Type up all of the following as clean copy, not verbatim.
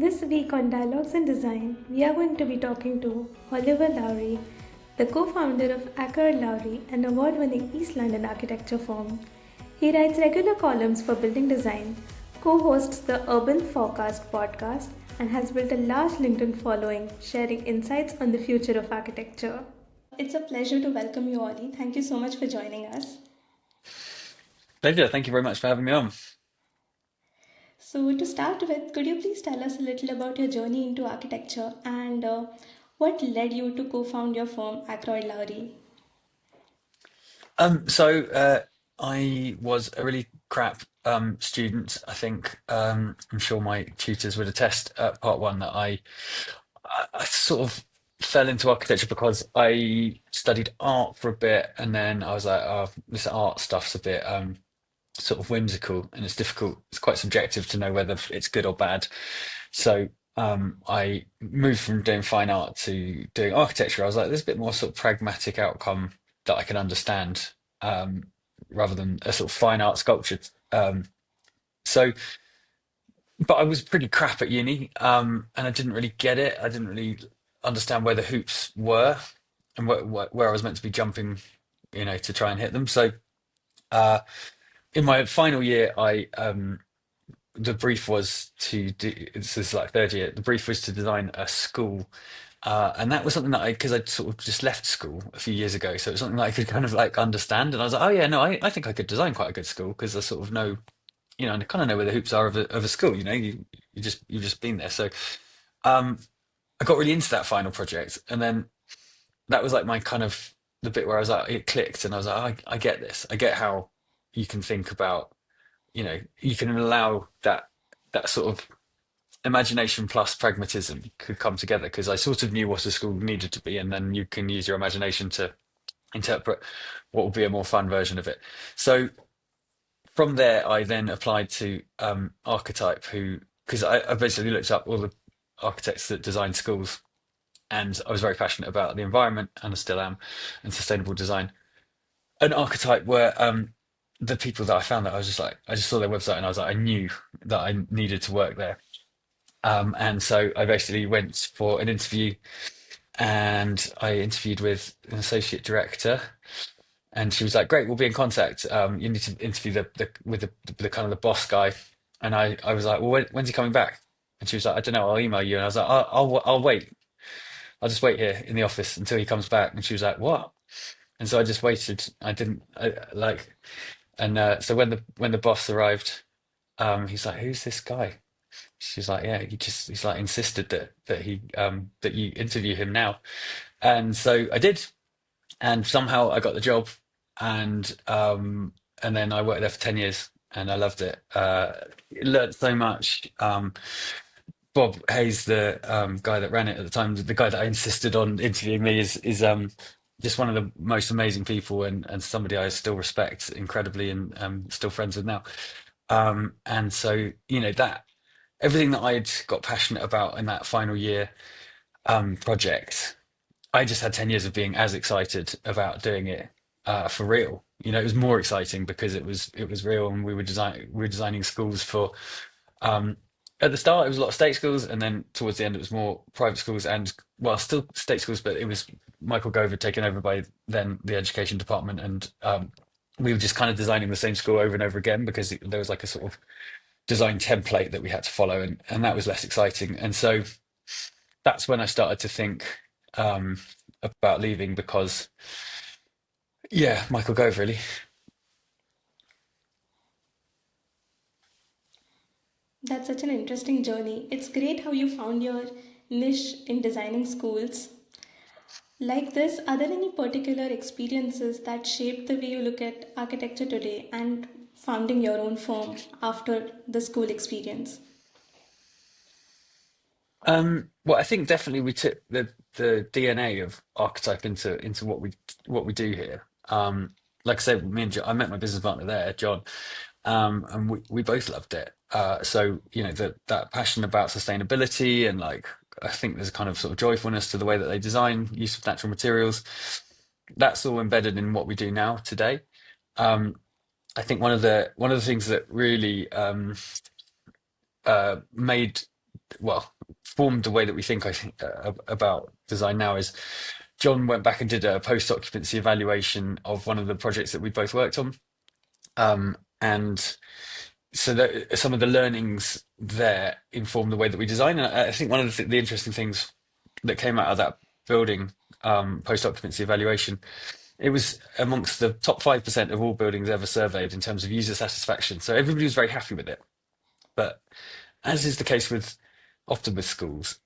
This week on Dialogues in Design, we are going to be talking to Oliver Lowrie, the co founder of Acker Lowrie, an award winning East London architecture firm. He writes regular columns for building design, co hosts the Urban Forecast podcast, and has built a large LinkedIn following, sharing insights on the future of architecture. It's a pleasure to welcome you, Ollie. Thank you so much for joining us. Pleasure. Thank you very much for having me on. So, to start with, could you please tell us a little about your journey into architecture and what led you to co found your firm, Ackroyd Lowry? So I was a really crap student. I think I'm sure my tutors would attest at part one that I sort of fell into architecture because I studied art for a bit, and then I was like, oh, this art stuff's a bit sort of whimsical, and it's difficult. It's quite subjective to know whether it's good or bad. So I moved from doing fine art to doing architecture. I was like, there's a bit more sort of pragmatic outcome that I can understand um, rather than a sort of fine art sculpture. So, but I was pretty crap at uni, and I didn't really get it. I didn't really understand where the hoops were and where I was meant to be jumping, to try and hit them. So, uh, in my final year, I the brief was to do, this is like third year, the brief was to design a school. And that was something that because I'd sort of just left school a few years ago. So it was something that I could kind of like understand. And I was like, oh yeah, no, I think I could design quite a good school because I sort of know, I kind of know where the hoops are of a school, you've just been there. So um, I got really into that final project. And then that was like my kind of the bit where I was like, it clicked and I was like, oh, I get this. I get how you can think about, you can allow that sort of imagination plus pragmatism could come together because I sort of knew what a school needed to be, and then you can use your imagination to interpret what would be a more fun version of it. So from there, I then applied to Archetype, who because I basically looked up all the architects that design schools, and I was very passionate about the environment, and I still am, and sustainable design. And Archetype were the people that I found that I was just like, I just saw their website and I was like, I knew that I needed to work there. And so I basically went for an interview and I interviewed with an associate director and she was like, great, we'll be in contact. You need to interview the kind of the boss guy. And I was like, well, when's he coming back? And she was like, I don't know, I'll email you. And I was like, I'll wait. I'll just wait here in the office until he comes back. And she was like, what? And so I just waited. I didn't like, and so when the boss arrived, he's like, who's this guy? She's like, yeah, he's like insisted that you interview him now. And so I did, and somehow I got the job, and and then I worked there for 10 years and I loved it. Learned so much. Bob Hayes, the guy that ran it at the time, the guy that I insisted on interviewing me is just one of the most amazing people and somebody I still respect incredibly and still friends with now. And so, that everything that I'd got passionate about in that final year project, I just had 10 years of being as excited about doing it for real. It was more exciting because it was real and we were designing schools for um, at the start it was a lot of state schools and then towards the end it was more private schools and well still state schools, but it was Michael Gove had taken over by then the education department, and we were just kind of designing the same school over and over again because there was like a sort of design template that we had to follow, and that was less exciting. And so that's when I started to think um, about leaving because, yeah, Michael Gove really. That's such an interesting journey. It's great how you found your niche in designing schools. Like this, are there any particular experiences that shaped the way you look at architecture today and founding your own firm after the school experience? Well, I think definitely we took the DNA of archetype into what we do here. Like I said, me and John, I met my business partner there, John, and we both loved it. So that passion about sustainability and like I think there's a kind of sort of joyfulness to the way that they design, use of natural materials. That's all embedded in what we do now today. Um, I think one of the things that really made well, formed the way that we think, I think, about design now is John went back and did a post-occupancy evaluation of one of the projects that we both worked on. And so that some of the learnings there inform the way that we design. And I think one of the interesting things that came out of that building post-occupancy evaluation, it was amongst the top 5% of all buildings ever surveyed in terms of user satisfaction. So everybody was very happy with it. But as is the case with often with schools,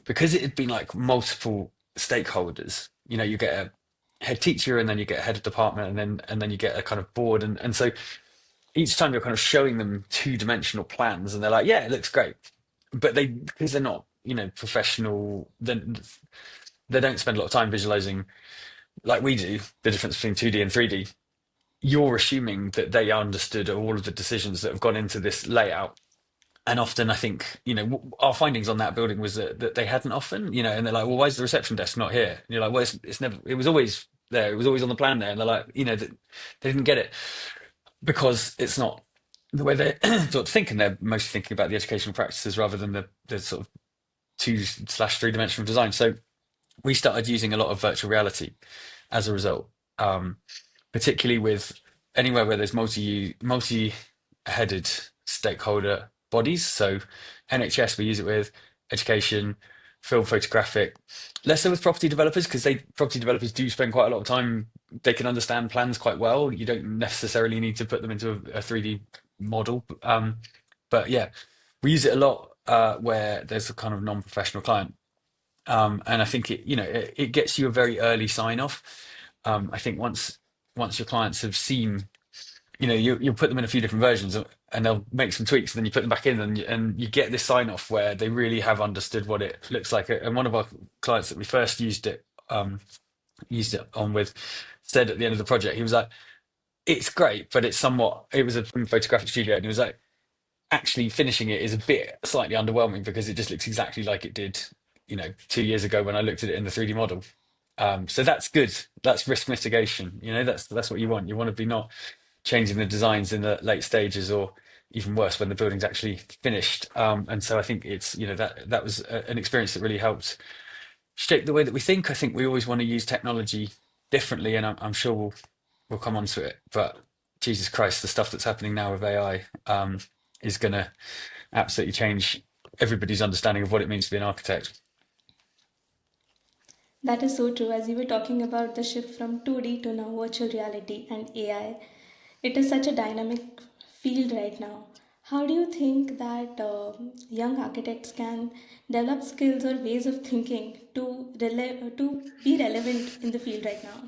because it had been like multiple stakeholders, you get a head teacher and then you get a head of department and then you get a kind of board. And so each time you're kind of showing them two-dimensional plans and they're like, yeah, it looks great. But because they're not, professional, then they don't spend a lot of time visualizing like we do, the difference between 2D and 3D. You're assuming that they understood all of the decisions that have gone into this layout. And often I think, our findings on that building was that they hadn't often, and they're like, well, why is the reception desk not here? And you're like, well, it's never, it was always there. It was always on the plan there. And they're like, that they didn't get it because it's not the way they're sort of thinking. They're mostly thinking about the educational practices rather than the sort of 2/3 dimensional design. So we started using a lot of virtual reality as a result, particularly with anywhere where there's multi-headed stakeholder bodies. So NHS we use it with, education, film photographic, less so with property developers because property developers do spend quite a lot of time. They can understand plans quite well. You don't necessarily need to put them into a 3D model. But yeah, we use it a lot where there's a kind of non-professional client. And I think it gets you a very early sign off. I think once your clients have seen, you'll put them in a few different versions and they'll make some tweaks, and then you put them back in, and you get this sign off where they really have understood what it looks like. And one of our clients that we first used it on with said at the end of the project, he was like, "It's great, but it was a photographic studio, and he was like, actually finishing it is a bit slightly underwhelming because it just looks exactly like it did, 2 years ago when I looked at it in the 3D model." So that's good. That's risk mitigation. That's what you want. You want to be not changing the designs in the late stages, or even worse, when the building's actually finished. And so I think it's that was an experience that really helped shape the way that we think. I think we always want to use technology differently, and I'm sure we'll come on to it. But Jesus Christ, the stuff that's happening now with AI is going to absolutely change everybody's understanding of what it means to be an architect. That is so true. As you were talking about the shift from 2D to now virtual reality and AI, it is such a dynamic field right now. How do you think that young architects can develop skills or ways of thinking to be relevant in the field right now?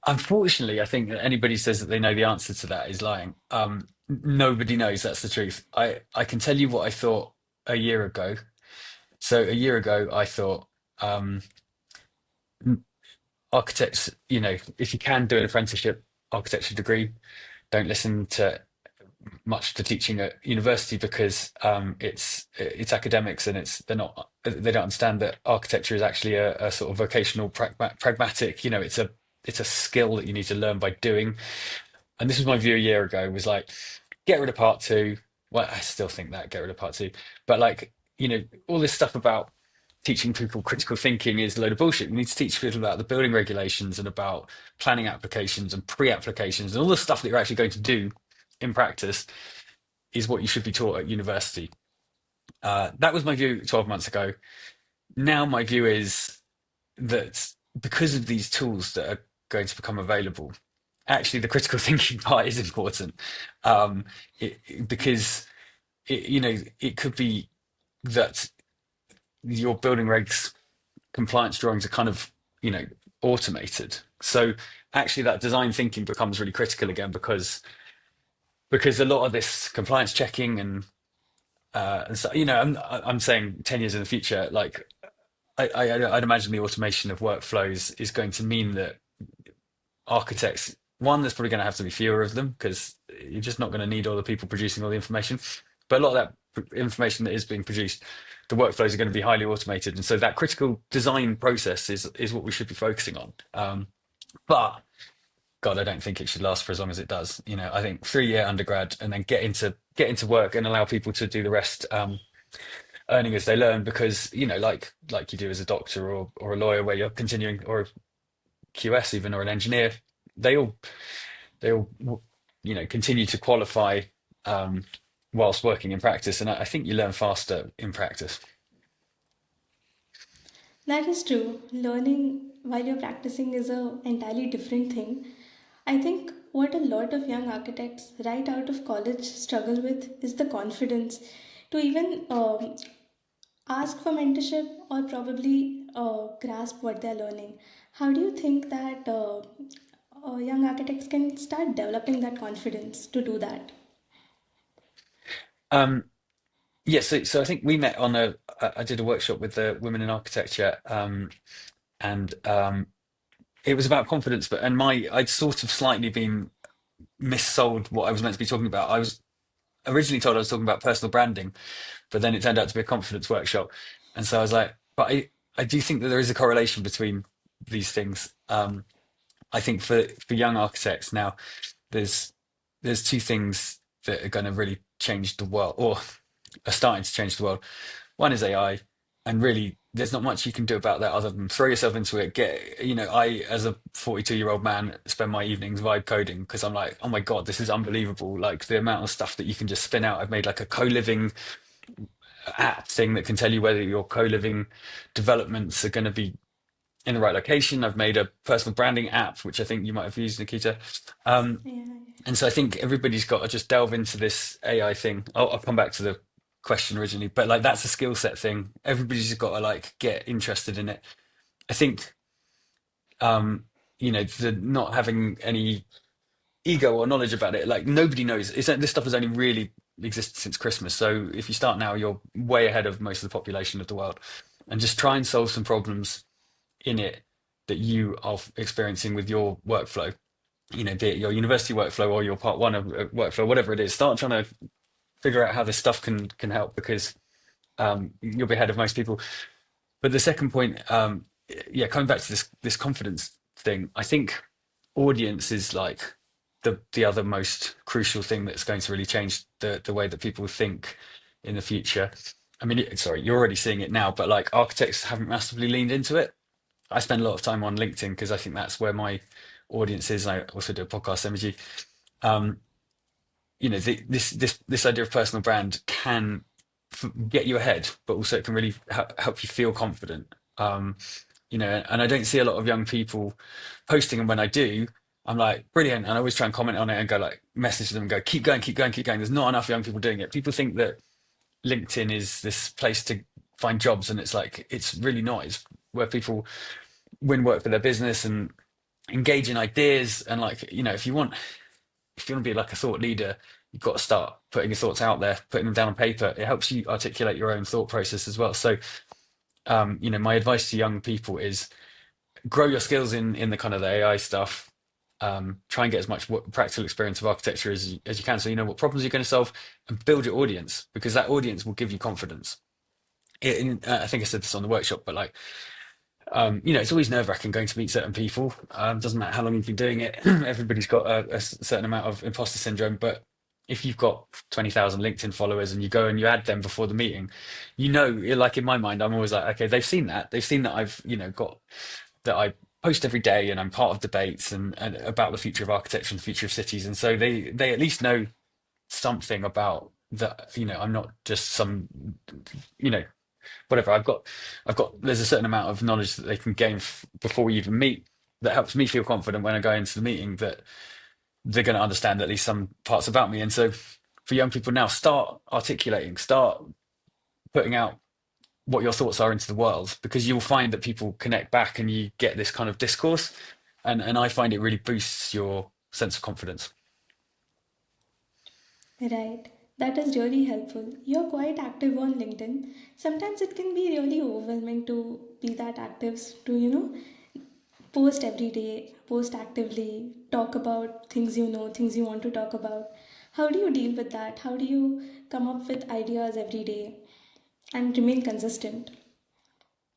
Unfortunately, I think that anybody says that they know the answer to that is lying. Nobody knows. That's the truth. I can tell you what I thought a year ago. So a year ago, I thought um, architects, if you can do an apprenticeship architecture degree, don't listen to much to teaching at university because it's academics, and they don't understand that architecture is actually a sort of vocational pragmatic. It's a skill that you need to learn by doing. And this was my view a year ago, was like, get rid of part two. Well, I still think that, get rid of part two. But like, all this stuff about teaching people critical thinking is a load of bullshit. We need to teach people about the building regulations and about planning applications and pre-applications and all the stuff that you're actually going to do in practice is what you should be taught at university. That was my view 12 months ago. Now my view is that because of these tools that are going to become available, actually the critical thinking part is important, because it could be that your building regs compliance drawings are kind of automated. So actually that design thinking becomes really critical again because a lot of this compliance checking and so I'm saying 10 years in the future, like I'd imagine the automation of workflows is going to mean that architects, one, there's probably going to have to be fewer of them because you're just not going to need all the people producing all the information. But a lot of that information that is being produced, the workflows are going to be highly automated, and so that critical design process is what we should be focusing on. But God, I don't think it should last for as long as it does. I think 3-year undergrad and then get into get into work and allow people to do the rest, earning as they learn, because like you do as a doctor or a lawyer, where you're continuing, or a QS even, or an engineer, they all they all continue to qualify, um, whilst working in practice, and I think you learn faster in practice. That is true. Learning while you're practicing is a entirely different thing. I think what a lot of young architects right out of college struggle with is the confidence to even ask for mentorship or probably grasp what they're learning. How do you think that young architects can start developing that confidence to do that? Um, yeah, so I think we met on I did a workshop with the women in architecture, and it was about confidence, but and my I'd sort of slightly been missold what I was meant to be talking about. I was originally told I was talking about personal branding, but then it turned out to be a confidence workshop. And so I was like, but I do think that there is a correlation between these things. I think for young architects now, there's two things that are going to really change the world, or are starting to change the world. One is AI, and really, there's not much you can do about that other than throw yourself into it. I, as a 42-year-old man, spend my evenings vibe coding because I'm like, oh my God, this is unbelievable. Like the amount of stuff that you can just spin out. I've made like a co-living app thing that can tell you whether your co-living developments are going to be in the right location. I've made a personal branding app, which I think you might have used, Nikita. Um, Yeah. and so I think everybody's got to just delve into this AI thing. I'll come back to the question originally, but like that's a skill set thing. Everybody's just got to like get interested in it. I think, the not having any ego or knowledge about it, like nobody knows. This stuff has only really existed since Christmas. So if you start now, you're way ahead of most of the population of the world. And just try and solve some problems in it that you are experiencing with your workflow, be it your university workflow or your part one of workflow, whatever it is. Start trying to figure out how this stuff can help, because you'll be ahead of most people. But the second point, yeah, coming back to this confidence thing, I think audience is like the other most crucial thing that's going to really change the way that people think in the future. I mean, sorry, you're already seeing it now, but like architects haven't massively leaned into it. I spend a lot of time on LinkedIn because I think that's where my audience is. I also do a podcast, Energy. Um, this idea of personal brand can get you ahead, but also it can really help you feel confident. And I don't see a lot of young people posting, and when I do, I'm like, brilliant. And I always try and comment on it and go like, message them and go, keep going, keep going, keep going. There's not enough young people doing it. People think that LinkedIn is this place to find jobs, and it's like, it's really not. It's where people win work for their business and engage in ideas. And like, if you want to be like a thought leader, you've got to start putting your thoughts out there, putting them down on paper. It helps you articulate your own thought process as well. So, my advice to young people is grow your skills in the kind of the AI stuff. Try and get as much practical experience of architecture as you can, so you know what problems you're going to solve, and build your audience, because that audience will give you confidence. I think I said this on the workshop, but like, it's always nerve-wracking going to meet certain people. Doesn't matter how long you've been doing it. Everybody's got a certain amount of imposter syndrome. But if you've got 20,000 LinkedIn followers and you go and you add them before the meeting, like in my mind, I'm always like, okay, they've seen that. They've seen that I've, got that I post every day and I'm part of debates and about the future of architecture and the future of cities. And so they at least know something about that. I'm not just some, you know, whatever. I've got there's a certain amount of knowledge that they can gain before we even meet, that helps me feel confident when I go into the meeting that they're going to understand at least some parts about me. And so for young people now, start articulating, start putting out what your thoughts are into the world, because you'll find that people connect back and you get this kind of discourse. And I find it really boosts your sense of confidence. Right. That is really helpful. You're quite active on LinkedIn. Sometimes it can be really overwhelming to be that active, to, post every day, post actively, talk about things things you want to talk about. How do you deal with that? How do you come up with ideas every day and remain consistent?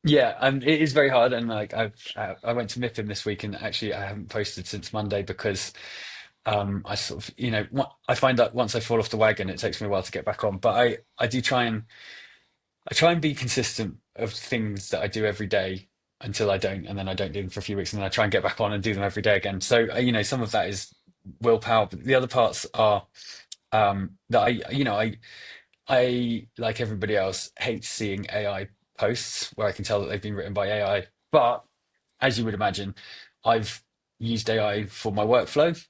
Yeah, it is very hard. And like I went to MIPIM this week, and actually I haven't posted since Monday because I sort of, I find that once I fall off the wagon, it takes me a while to get back on. But I do try and be consistent of things that I do every day until I don't, and then I don't do them for a few weeks, and then I try and get back on and do them every day again. So, some of that is willpower, but the other parts are that I, like everybody else, hate seeing AI posts where I can tell that they've been written by AI. But as you would imagine, I've used AI for my workflow.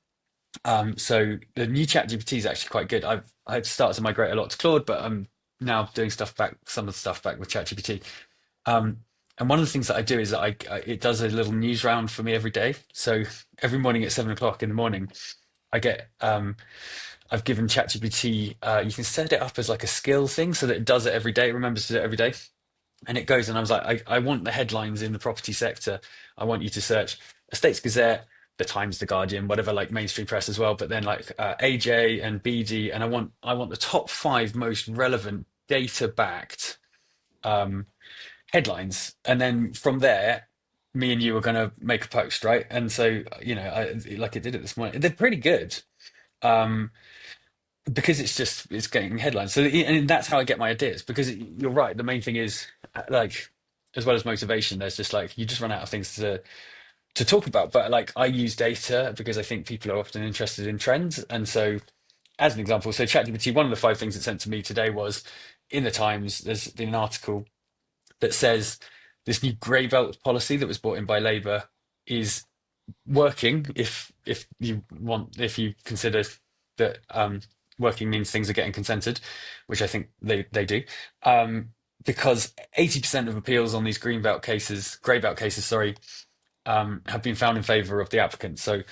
So the new chat GPT is actually quite good. I've started to migrate a lot to Claude, but I'm now doing some of the stuff back with ChatGPT. Um, and one of the things that I do is that it does a little news round for me every day. So every morning at 7 o'clock in the morning, I get I've given ChatGPT, you can set it up as like a skill thing so that it does it every day, it remembers to do it every day. And it goes, and I was like, I want the headlines in the property sector. I want you to search Estates Gazette, the Times, the Guardian, whatever, like mainstream press as well. But then like AJ and BD, and I want the top five most relevant data backed headlines, and then from there, me and you are going to make a post, right? And so like it did it this morning. They're pretty good. Um, because it's getting headlines. So and that's how I get my ideas. Because you're right. The main thing is like, as well as motivation, there's just like you just run out of things to talk about. But like I use data because I think people are often interested in trends. And so, as an example, so ChatGPT, one of the five things it sent to me today was in the Times. There's been an article that says this new grey belt policy that was brought in by Labour is working if you consider that working means things are getting consented, which I think they do, um, because 80% of appeals on these grey belt cases, sorry, have been found in favour of the applicant. So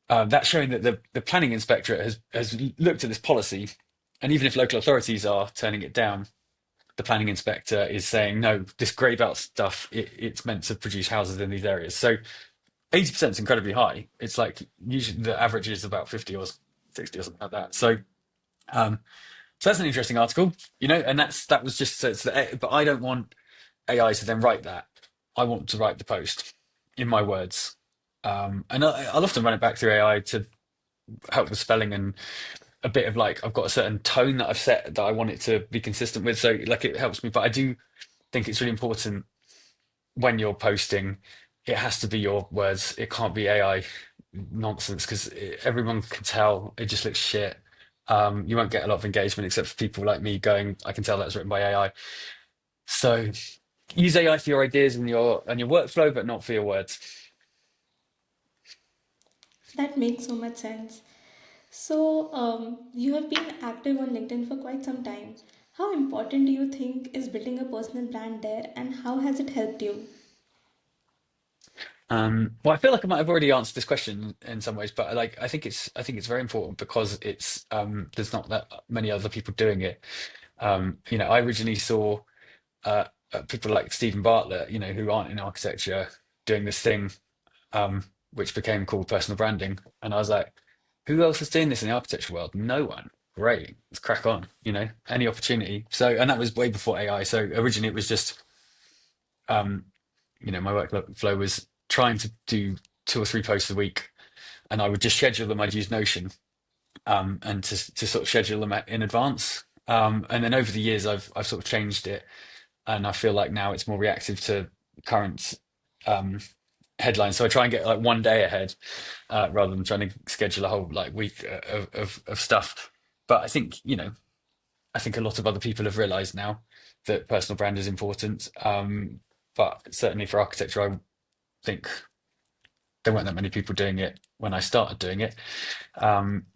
that's showing that the planning inspectorate has looked at this policy, and even if local authorities are turning it down, the planning inspector is saying no, this grey belt stuff it's meant to produce houses in these areas. So 80% is incredibly high. It's like usually the average is about 50 or 60 or something like that. Um, so that's an interesting article, and that was just so but I don't want AI to then write that. I want to write the post in my words. And I'll often run it back through AI to help with spelling and a bit of like I've got a certain tone that I've set that I want it to be consistent with. So like it helps me, but I do think it's really important when you're posting, it has to be your words. It can't be AI nonsense because everyone can tell it just looks shit. You won't get a lot of engagement except for people like me going, I can tell that's written by AI. So use AI for your ideas and your workflow, but not for your words. That makes so much sense. So, you have been active on LinkedIn for quite some time. How important do you think is building a personal brand there, and how has it helped you? Well, I feel like I might have already answered this question in some ways, but like I think it's very important because it's there's not that many other people doing it. I originally saw uh, people like Stephen Bartlett, who aren't in architecture, doing this thing which became called personal branding, and I was like, who else is doing this in the architecture world? No one. Great, let's crack on. Any opportunity. So, and that was way before AI. So originally it was just um, my workflow was trying to do two or three posts a week, and I would just schedule them. I'd use Notion, and to sort of schedule them in advance. And then over the years, I've sort of changed it, and I feel like now it's more reactive to current um, headlines. So I try and get like one day ahead, rather than trying to schedule a whole like week of stuff. But I think a lot of other people have realised now that personal brand is important. But certainly for architecture, I think there weren't that many people doing it when I started doing it.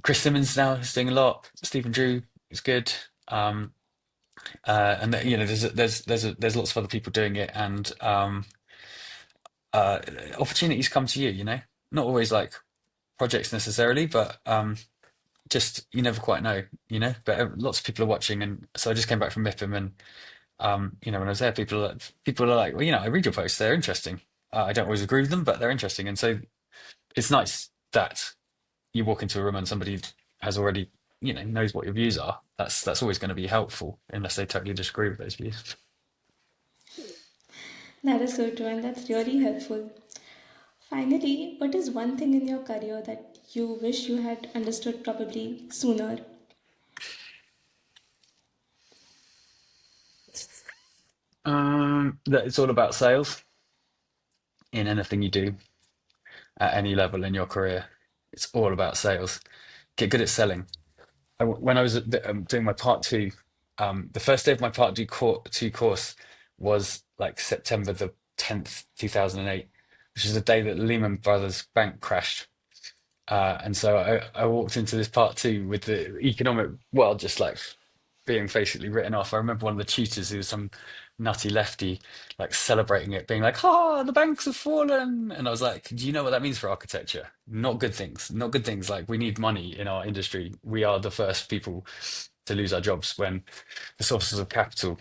Chris Simmons now is doing a lot. Stephen Drew is good. And there's lots of other people doing it, and uh, opportunities come to you. Not always like projects necessarily, but just you never quite know. But lots of people are watching, and so I just came back from MIPIM, and when I was there, people are like, well, I read your posts; they're interesting. I don't always agree with them, but they're interesting, and so it's nice that you walk into a room and somebody has already, knows what your views are. That's always going to be helpful, unless they totally disagree with those views. That is so true, and that's really helpful. Finally, what is one thing in your career that you wish you had understood probably sooner? That it's all about sales in anything you do at any level in your career. It's all about sales. Get good at selling. When I was doing my part two, the first day of my two course was like September the 10th, 2008, which is the day that Lehman Brothers Bank crashed. And so I walked into this part two with the economic world just like being basically written off. I remember one of the tutors who was some nutty lefty, like celebrating it, being like, "Ah, the banks have fallen," and I was like, "Do you know what that means for architecture? Not good things. Not good things. Like we need money in our industry. We are the first people to lose our jobs when the sources of capital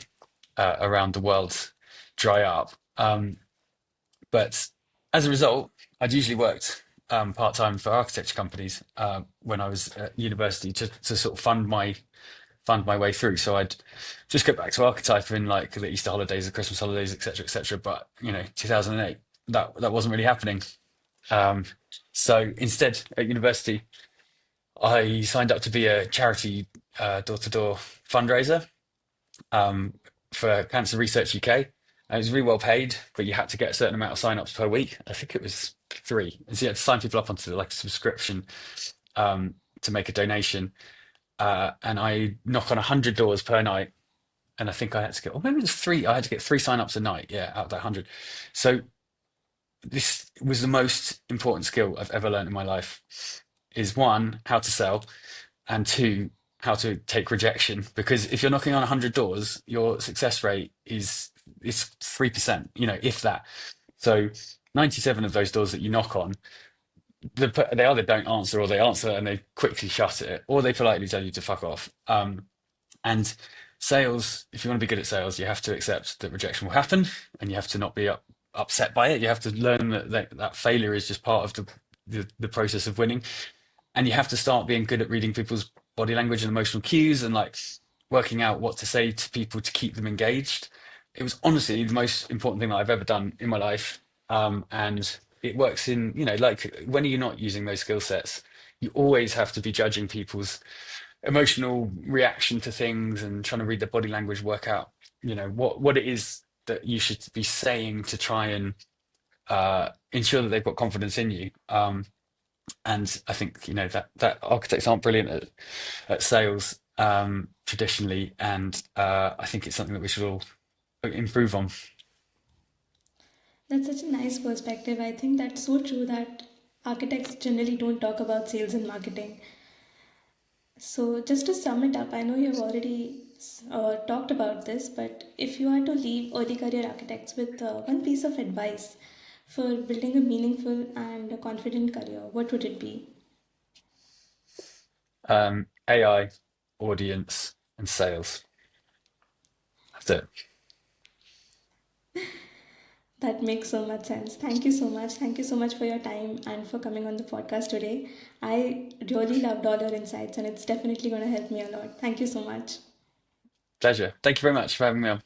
around the world dry up." But as a result, I'd usually worked part time for architecture companies when I was at university to sort of fund my way through. So I'd just go back to archetype in like the Easter holidays, the Christmas holidays, etc., etc. But 2008, that wasn't really happening. Um, so instead, at university, I signed up to be a charity door-to-door fundraiser um, for Cancer Research UK. And it was really well paid, but you had to get a certain amount of sign-ups per week. I think it was three. And so you had to sign people up onto like a subscription to make a donation. And I knock on 100 doors per night, and I think I had to get, or maybe it was three. I had to get three sign-ups a night, yeah, out of that 100. So this was the most important skill I've ever learned in my life. Is one, how to sell, and two, how to take rejection. Because if you're knocking on 100 doors, your success rate is 3%, if that. So 97 of those doors that you knock on, they either don't answer or they answer and they quickly shut it, or they politely tell you to fuck off. And sales, if you want to be good at sales, you have to accept that rejection will happen, and you have to not be upset by it. You have to learn that failure is just part of the process of winning, and you have to start being good at reading people's body language and emotional cues, and like working out what to say to people to keep them engaged. It was honestly the most important thing that I've ever done in my life, and it works in like when you're not using those skill sets, you always have to be judging people's emotional reaction to things and trying to read their body language, work out, what it is that you should be saying to try and ensure that they've got confidence in you. And I think that architects aren't brilliant at sales traditionally, and I think it's something that we should all improve on. That's such a nice perspective. I think that's so true that architects generally don't talk about sales and marketing. So, just to sum it up, I know you've already talked about this, but if you are to leave early career architects with one piece of advice for building a meaningful and a confident career, what would it be? AI, audience, and sales. That's it. That makes so much sense. Thank you so much. Thank you so much for your time and for coming on the podcast today. I really loved all your insights, and it's definitely going to help me a lot. Thank you so much. Pleasure. Thank you very much for having me on.